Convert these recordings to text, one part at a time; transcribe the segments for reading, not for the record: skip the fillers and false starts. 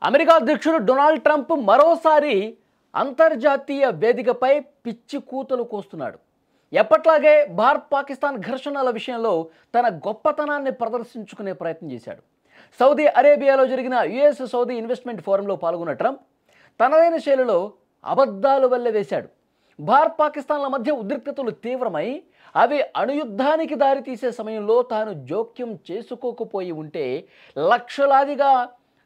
America అధ్యక్షుడు Donald Trump మరోసారి అంతర్జాతీయ వేదికపై పిచ్చి కూతలు కోస్తున్నాడు. ఎప్పట్లాగే భారత్ పాకిస్తాన్ ఘర్షణల విషయంలో తన గొప్పతనాన్ని ప్రదర్శించుకునే ప్రయత్నం చేశాడు. సౌదీ అరేబియాలో జరిగిన యుఎస్ సౌదీ ఇన్వెస్ట్మెంట్ ఫోరంలో పాల్గొన్న ట్రంప్ తనదైన శైలిలో అబద్ధాలు వెల్లవేశాడు. భారత్ పాకిస్తాన్ల మధ్య ఉద్రిక్తతలు తీవ్రమై అవి అణుయుద్ధానికి దారితీసే సమయంలో తాను జోక్యం చేసుకోకపోయి ఉంటే లక్షలాదిగా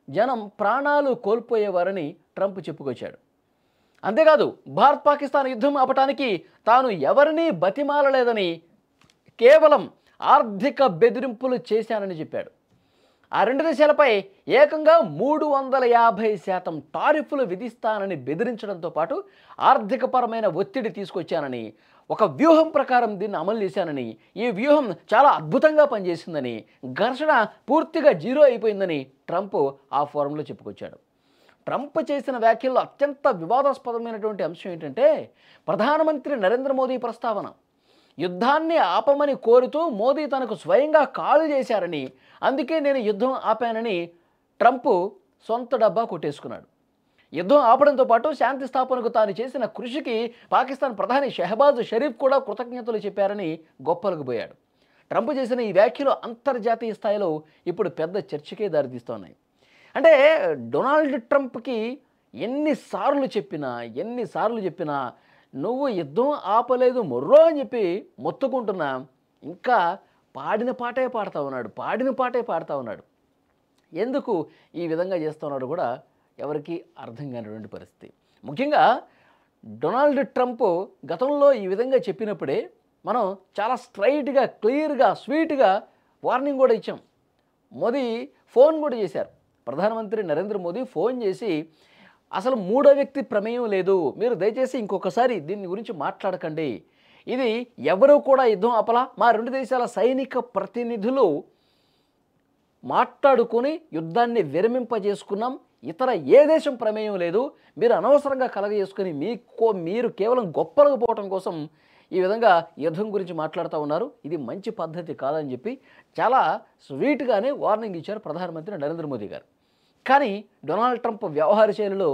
జనం ప్రాణాలు కోల్పోయేవారని ట్రంప్ చెప్పుకొచ్చాడు. అంతేకాదు భారత్ పాకిస్తాన్ యుద్ధం ఆపటానికి తాను ఎవరినీ బతిమాలలేదని, కేవలం ఆర్థిక బెదిరింపులు చేశానని చెప్పాడు. ఆ రెండు దేశాలపై ఏకంగా 350% టారిఫ్లు విధిస్తానని బెదిరించడంతో పాటు ఆర్థికపరమైన ఒత్తిడి తీసుకొచ్చానని, ఒక వ్యూహం ప్రకారం దీన్ని అమలు చేశానని, ఈ వ్యూహం చాలా అద్భుతంగా పనిచేసిందని, ఘర్షణ పూర్తిగా జీరో అయిపోయిందని ట్రంప్ ఆ ఫోరంలో చెప్పుకొచ్చాడు. ట్రంప్ చేసిన వ్యాఖ్యల్లో అత్యంత వివాదాస్పదమైనటువంటి అంశం ఏంటంటే ప్రధానమంత్రి నరేంద్ర మోదీ ప్రస్తావన. యుద్ధాన్ని ఆపమని కోరుతూ మోదీ తనకు స్వయంగా కాల్ చేశారని, అందుకే నేను యుద్ధం ఆపానని ట్రంప్ సొంత డబ్బా కొట్టేసుకున్నాడు. యుద్ధం ఆపడంతో పాటు శాంతి స్థాపనకు తాను చేసిన కృషికి పాకిస్తాన్ ప్రధాని షెహబాజ్ షరీఫ్ కూడా కృతజ్ఞతలు చెప్పారని గొప్పలకు పోయాడు. ట్రంప్ చేసిన ఈ వ్యాఖ్యలు అంతర్జాతీయ స్థాయిలో ఇప్పుడు పెద్ద చర్చకే దారితీస్తున్నాయి. అంటే డొనాల్డ్ ట్రంప్కి ఎన్నిసార్లు చెప్పినా నువ్వు యుద్ధం ఆపలేదు మొర్రో అని చెప్పి మొత్తుకుంటున్నా ఇంకా పాడిన పాటే పాడుతూ ఉన్నాడు. ఎందుకు ఈ విధంగా చేస్తున్నాడు కూడా ఎవరికి అర్థం కానిటువంటి పరిస్థితి. ముఖ్యంగా డొనాల్డ్ ట్రంప్ గతంలో ఈ విధంగా చెప్పినప్పుడే మనం చాలా స్ట్రైట్గా, క్లియర్గా, స్వీట్గా వార్నింగ్ కూడా ఇచ్చాం. మోదీ ఫోన్ కూడా చేశారు. ప్రధానమంత్రి నరేంద్ర మోదీ ఫోన్ చేసి అసలు మూడో వ్యక్తి ప్రమేయం లేదు, మీరు దయచేసి ఇంకొకసారి దీని గురించి మాట్లాడకండి, ఇది ఎవరూ కూడా యుద్ధం ఆపలా, మా రెండు దేశాల సైనిక ప్రతినిధులు మాట్లాడుకొని యుద్ధాన్ని విరమింపజేసుకున్నాం, ఇతర ఏ దేశం ప్రమేయం లేదు, మీరు అనవసరంగా కలగజేసుకొని మీరు కేవలం గొప్పలకు పోవటం కోసం ఈ విధంగా యుద్ధం గురించి మాట్లాడుతూ ఉన్నారు, ఇది మంచి పద్ధతి కాదని చెప్పి చాలా స్వీట్గానే వార్నింగ్ ఇచ్చారు ప్రధానమంత్రి నరేంద్ర మోదీ గారు. కానీ డొనాల్డ్ ట్రంప్ వ్యవహార శైలిలో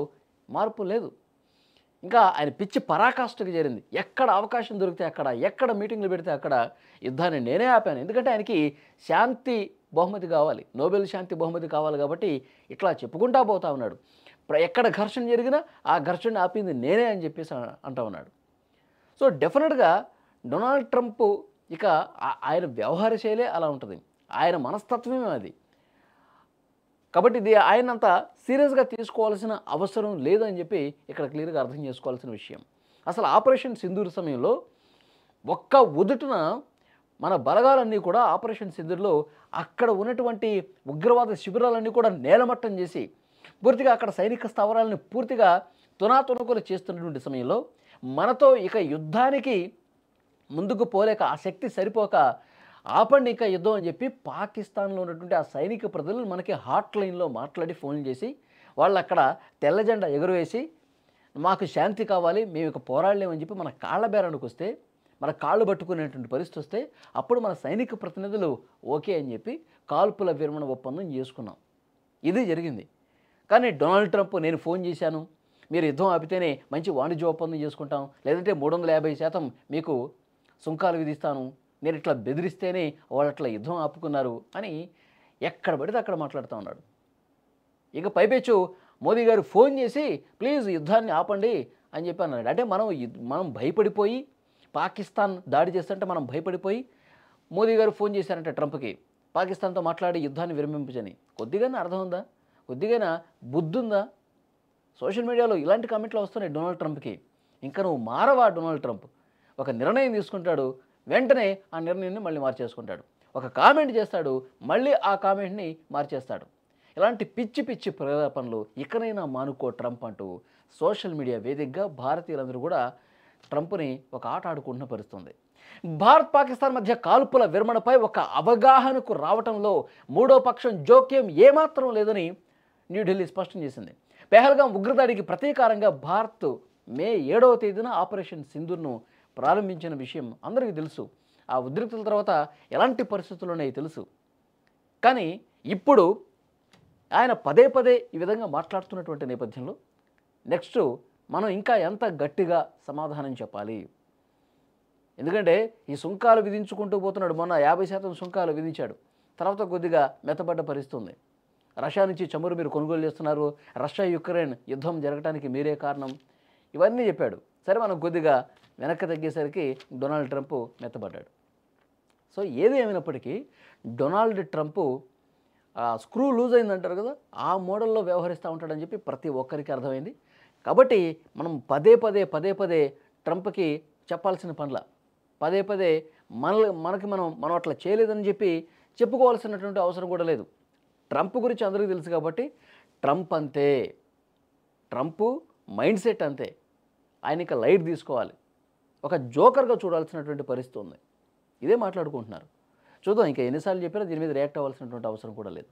మార్పు లేదు. ఇంకా ఆయన పిచ్చి పరాకాష్ఠకు చేరింది. ఎక్కడ అవకాశం దొరికితే అక్కడ, ఎక్కడ మీటింగ్లు పెడితే అక్కడ యుద్ధాన్ని నేనే ఆపాను, ఎందుకంటే ఆయనకి శాంతి బహుమతి కావాలి, నోబెల్ శాంతి బహుమతి కావాలి కాబట్టి ఇట్లా చెప్పుకుంటా పోతా ఉన్నాడు. ఎక్కడ ఘర్షణ జరిగినా ఆ ఘర్షణ ఆపింది నేనే అని చెప్పేసి అంటూ ఉన్నాడు. సో డెఫినెట్గా డొనాల్డ్ ట్రంప్ ఇక ఆయన వ్యవహార శైలే అలా ఉంటుంది, ఆయన మనస్తత్వమే అది. కాబట్టి ఇది ఆయనంత సీరియస్గా తీసుకోవాల్సిన అవసరం లేదని చెప్పి ఇక్కడ క్లియర్గా అర్థం చేసుకోవాల్సిన విషయం. అసలు ఆపరేషన్ సింధూర్ సమయంలో ఒక్క ఉదుటున మన బలగాలన్నీ కూడా ఆపరేషన్ సింధూర్లో అక్కడ ఉన్నటువంటి ఉగ్రవాద శిబిరాలన్నీ కూడా నేలమట్టం చేసి పూర్తిగా అక్కడ సైనిక స్థావరాలను పూర్తిగా తునాతునకులు చేస్తున్నటువంటి సమయంలో మనతో ఇక యుద్ధానికి ముందుకు పోలేక, ఆ శక్తి సరిపోక ఆపండి ఇక యుద్ధం అని చెప్పి పాకిస్తాన్లో ఉన్నటువంటి ఆ సైనిక ప్రజలు మనకి హాట్ లైన్లో మాట్లాడి ఫోన్ చేసి వాళ్ళు అక్కడ తెల్ల జెండా ఎగురవేసి మాకు శాంతి కావాలి, మేము ఇక పోరాడలేమని చెప్పి మన కాళ్ళ బేరానికి వస్తే, మన కాళ్ళు పట్టుకునేటువంటి పరిస్థితి వస్తే అప్పుడు మన సైనిక ప్రతినిధులు ఓకే అని చెప్పి కాల్పుల విరమణ ఒప్పందం చేసుకున్నాం. ఇది జరిగింది. కానీ డొనాల్డ్ ట్రంప్ నేను ఫోన్ చేశాను, మీరు యుద్ధం ఆపితేనే మంచి వాణిజ్య ఒప్పందం చేసుకుంటాం, లేదంటే 350% మీకు సుంకాలు విధిస్తాను, నేను ఇట్లా బెదిరిస్తేనే వాళ్ళు అట్లా యుద్ధం ఆపుకున్నారు అని ఎక్కడ పడితే అక్కడ మాట్లాడుతూ ఉన్నాడు. ఇక పైపెచ్చు మోదీ గారు ఫోన్ చేసి ప్లీజ్ యుద్ధాన్ని ఆపండి అని చెప్పి అన్నాడు. అంటే మనం భయపడిపోయి, పాకిస్తాన్ దాడి చేస్తుంటే మనం భయపడిపోయి మోదీ గారు ఫోన్ చేశారంటే ట్రంప్కి పాకిస్తాన్తో మాట్లాడి యుద్ధాన్ని విరమించని. కొద్దిగానే అర్థం ఉందా, కొద్దిగానే బుద్ధి ఉందా? సోషల్ మీడియాలో ఇలాంటి కామెంట్లు వస్తున్నాయి డొనాల్డ్ ట్రంప్కి. ఇంకా నువ్వు మారవా డొనాల్డ్ ట్రంప్? ఒక నిర్ణయం తీసుకుంటాడు, వెంటనే ఆ నిర్ణయాన్ని మళ్ళీ మార్చేసుకుంటాడు. ఒక కామెంట్ చేస్తాడు, మళ్ళీ ఆ కామెంట్ని మార్చేస్తాడు. ఇలాంటి పిచ్చి పిచ్చి ప్రేరేపణలు ఇకనైనా మానుకో ట్రంప్ అంటూ సోషల్ మీడియా వేదికగా భారతీయులందరూ కూడా ట్రంప్ని ఒక ఆట ఆడుకుంటున్న పరిస్థితుంది. భారత్ పాకిస్తాన్ మధ్య కాల్పుల విరమణపై ఒక అవగాహనకు రావటంలో మూడో పక్షం జోక్యం ఏమాత్రం లేదని న్యూఢిల్లీ స్పష్టం చేసింది. పెహల్గాం ఉగ్రదాడికి ప్రతీకారంగా భారత్ మే 7వ తేదీన ఆపరేషన్ సింధూర్ను ప్రారంభించిన విషయం అందరికీ తెలుసు. ఆ ఉద్రిక్తల తర్వాత ఎలాంటి పరిస్థితులు ఉన్నాయో తెలుసు. కానీ ఇప్పుడు ఆయన పదే పదే ఈ విధంగా మాట్లాడుతున్నటువంటి నేపథ్యంలో నెక్స్ట్ మనం ఇంకా ఎంత గట్టిగా సమాధానం చెప్పాలి? ఎందుకంటే ఈ సుంకాలు విధించుకుంటూ పోతున్నాడు. మొన్న 50% సుంకాలు విధించాడు. తర్వాత కొద్దిగా మెత్తబడ్డ పరిస్థితి ఉంది. రష్యా నుంచి చమురు మీరు కొనుగోలు చేస్తున్నారు, రష్యా యుక్రెయిన్ యుద్ధం జరగడానికి మీరే కారణం, ఇవన్నీ చెప్పాడు. సరే మనం కొద్దిగా వెనక్కి తగ్గేసరికి డొనాల్డ్ ట్రంప్ మెత్తబడ్డాడు. సో ఏది ఏమైనప్పటికీ డొనాల్డ్ ట్రంప్ స్క్రూ లూజ్ అయిందంటారు కదా, ఆ మోడల్లో వ్యవహరిస్తూ ఉంటాడని చెప్పి ప్రతి ఒక్కరికి అర్థమైంది. కాబట్టి మనం పదే పదే ట్రంప్కి చెప్పాల్సిన పనుల పదే పదే మనం అట్లా చేయలేదని చెప్పి చెప్పుకోవాల్సినటువంటి అవసరం కూడా లేదు. ట్రంప్ గురించి అందరికీ తెలుసు కాబట్టి ట్రంప్ అంతే, ట్రంప్ మైండ్ సెట్ అంతే. ఆయన ఇక లైట్ తీసుకోవాలి, ఒక జోకర్గా చూడాల్సినటువంటి పరిస్థితి ఉంది. ఇదే మాట్లాడుకుంటున్నారు. చూద్దాం ఇంకా ఎన్నిసార్లు చెప్పినా దీని మీద రియాక్ట్ అవ్వాల్సినటువంటి అవసరం కూడా లేదు.